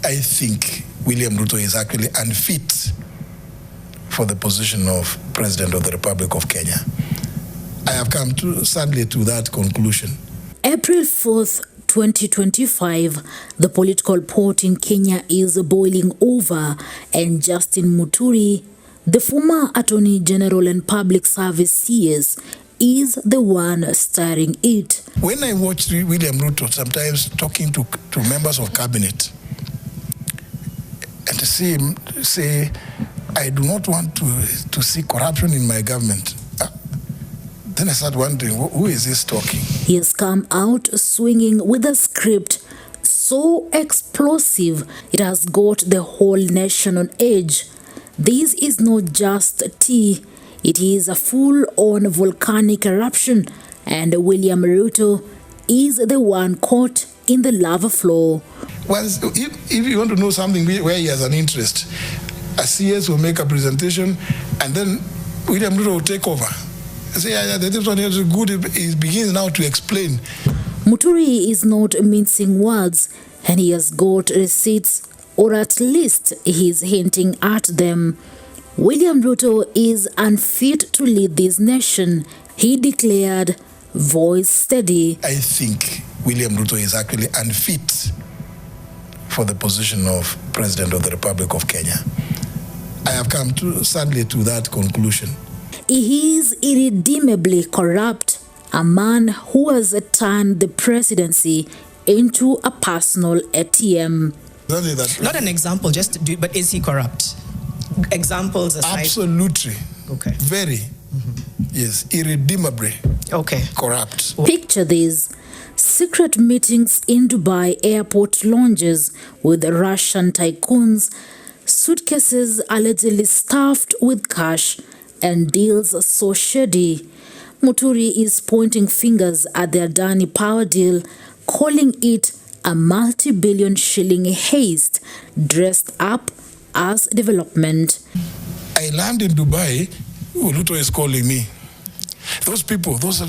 I think William Ruto is actually unfit for the position of President of the Republic of Kenya. I have come sadly to that conclusion. April 4th, 2025, the political pot in Kenya is boiling over, and Justin Muturi, the former Attorney General and Public Service CS, is the one stirring it. When I watch William Ruto sometimes talking to members of cabinet and to see him say, I do not want to see corruption in my government, then I start wondering, who is this talking? He has come out swinging with a script so explosive it has got the whole nation on edge. This is not just tea, it is a full-on volcanic eruption, and William Ruto is the one caught in the lava flow. Well, if you want to know something where he has an interest, a CS will make a presentation and then William Ruto will take over. Say, yeah, this one is good. He begins now to explain. Muturi is not mincing words, and he has got receipts, or at least he's hinting at them. William Ruto is unfit to lead this nation, he declared, voice steady. I think William Ruto is actually unfit for the position of President of the Republic of Kenya. I have come sadly to that conclusion. He is irredeemably corrupt, a man who has turned the presidency into a personal ATM. Not an example, but is he corrupt? Examples aside. Absolutely. Okay. Very. Yes, irredeemably. Okay. Corrupt. Picture this: secret meetings in Dubai airport lounges with Russian tycoons, suitcases allegedly stuffed with cash, and deals so shady. Muturi is pointing fingers at the Adani power deal, calling it a multi-billion shilling heist dressed up as development. I land in Dubai, Ruto is calling me. Those people, those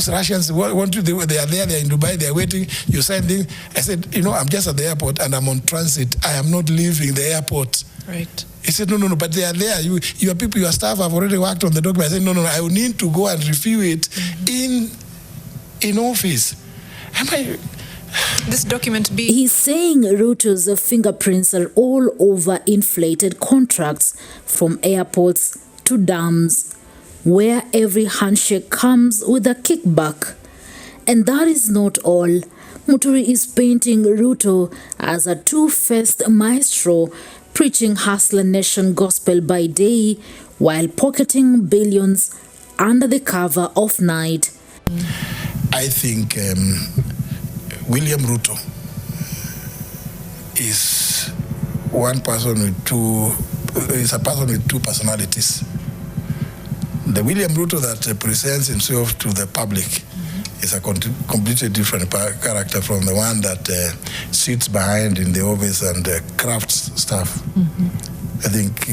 Russians, want to, they are there, they are in Dubai, they are waiting, you're sending. I said, I'm just at the airport and I'm on transit. I am not leaving the airport. Right. He said, no, but they are there. Your people, your staff have already worked on the document. I said, no, I will need to go and review it in office. This document be... He's saying Ruto's fingerprints are all over inflated contracts, from airports to dams, where every handshake comes with a kickback. And that is not all. Muturi is painting Ruto as a two-faced maestro, preaching hustler nation gospel by day while pocketing billions under the cover of night. I think William Ruto is a person with two personalities. The William Ruto that presents himself to the public is a completely different character from the one that sits behind in the office and crafts stuff. I think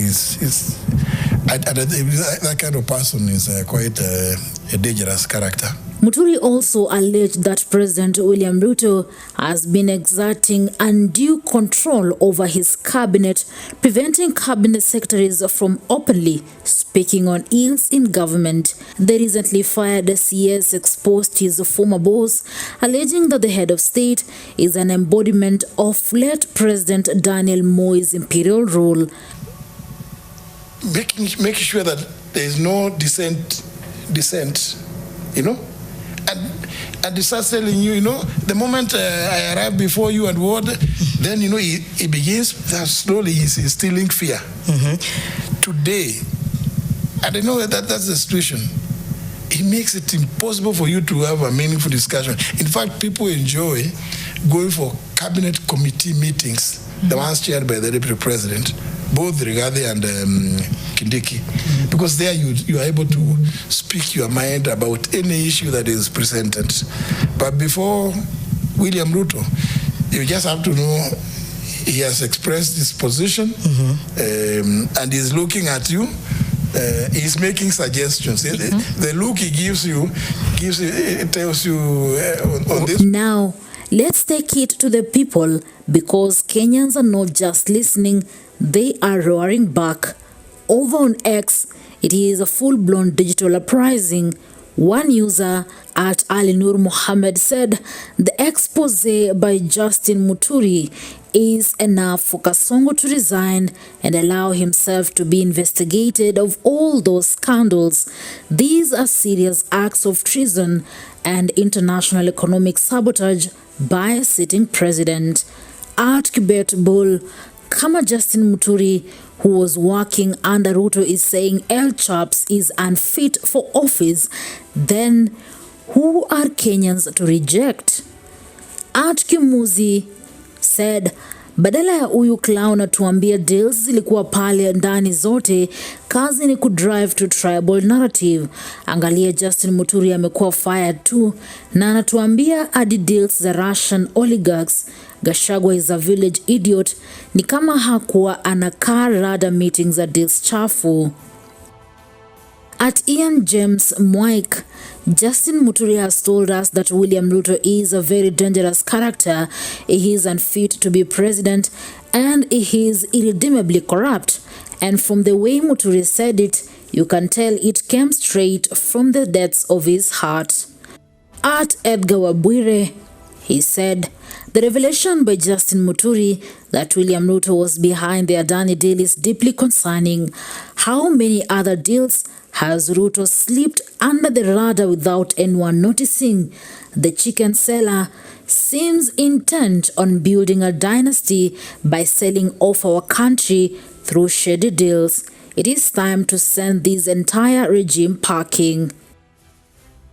that kind of person is quite a dangerous character. Muturi also alleged that President William Ruto has been exerting undue control over his cabinet, preventing cabinet secretaries from openly speaking on ills in government. The recently fired CS exposed his former boss, alleging that the head of state is an embodiment of late President Daniel Moi's imperial rule. Making sure that there is no dissent, and he starts telling you, the moment I arrive before you and what, then, he begins, slowly he's instilling fear. Today, and I know that that's the situation, he makes it impossible for you to have a meaningful discussion. In fact, people enjoy going for cabinet committee meetings, the ones chaired by the deputy president, both Rigathi and Kindiki, because there you are able to speak your mind about any issue that is presented. But before William Ruto, you just have to know he has expressed his position, and he's looking at you. He's making suggestions. The look he gives you, it tells you on this. Now, Let's take it to the people because Kenyans are not just listening, they are roaring back. Over on X, it is a full-blown digital uprising. One user at Ali Nur Mohammed said the expose by Justin Muturi is enough for Kasongo to resign and allow himself to be investigated of all those scandals. These are serious acts of treason and international economic sabotage by a sitting president. At Kibet Bull, Kama Justin Muturi, who was working under Ruto, is saying El Chaps is unfit for office, then who are Kenyans to reject? At Kimuzi said, badala ya huyu clown atuambia deals zilikuwa pale ndani zote, kazi ni kudrive to tribal narrative. Angalia Justin Muturi amekuwa fired tu na anatuambia adi deals za Russian oligarchs. Gachagua is a village idiot, ni kama hakuwa anakaa rada meetings at deals chafu. At Ian James Mike, Justin Muturi has told us that William Ruto is a very dangerous character, he is unfit to be president, and he is irredeemably corrupt. And from the way Muturi said it, you can tell it came straight from the depths of his heart. At Edgar Wabwire, he said, the revelation by Justin Muturi that William Ruto was behind the Adani deal is deeply concerning. How many other deals has Ruto slipped under the radar without anyone noticing? The chicken seller seems intent on building a dynasty by selling off our country through shady deals. It is time to send this entire regime packing.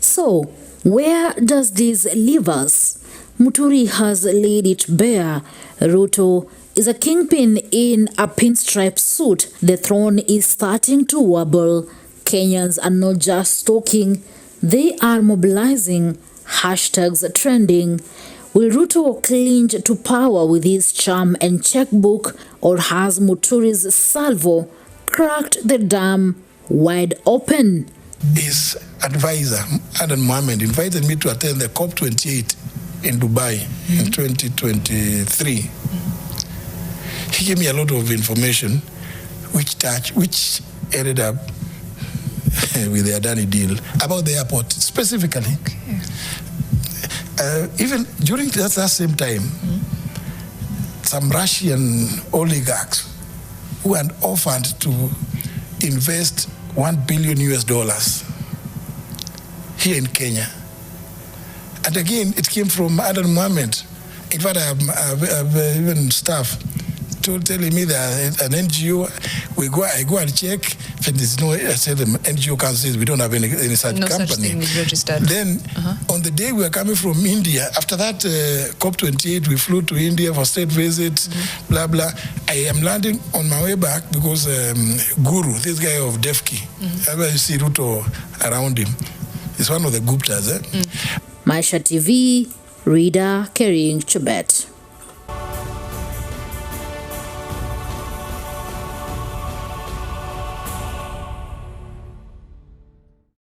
So, where does this leave us? Muturi has laid it bare. Ruto is a kingpin in a pinstripe suit. The throne is starting to wobble. Kenyans are not just talking, they are mobilizing. Hashtags trending. Will Ruto cling to power with his charm and checkbook, or has Muturi's salvo cracked the dam wide open? His advisor, Adan Mohammed, invited me to attend the COP28 in Dubai in 2023. He gave me a lot of information which ended up with the Adani deal about the airport specifically. Even during that same time, some Russian oligarchs who had offered to invest $1 billion here in Kenya. And again, it came from Adan Mohammed. In fact, I have even staff telling me that an NGO, I go and check, if there's no, I said the NGO council says we don't have any such no company. Such thing is registered. Then on the day we were coming from India, after that COP28, we flew to India for state visits, blah, blah. I am landing on my way back because Guru, this guy of Defki, I see Ruto around him. He's one of the Guptas. Maisha TV, reader carrying Chubet.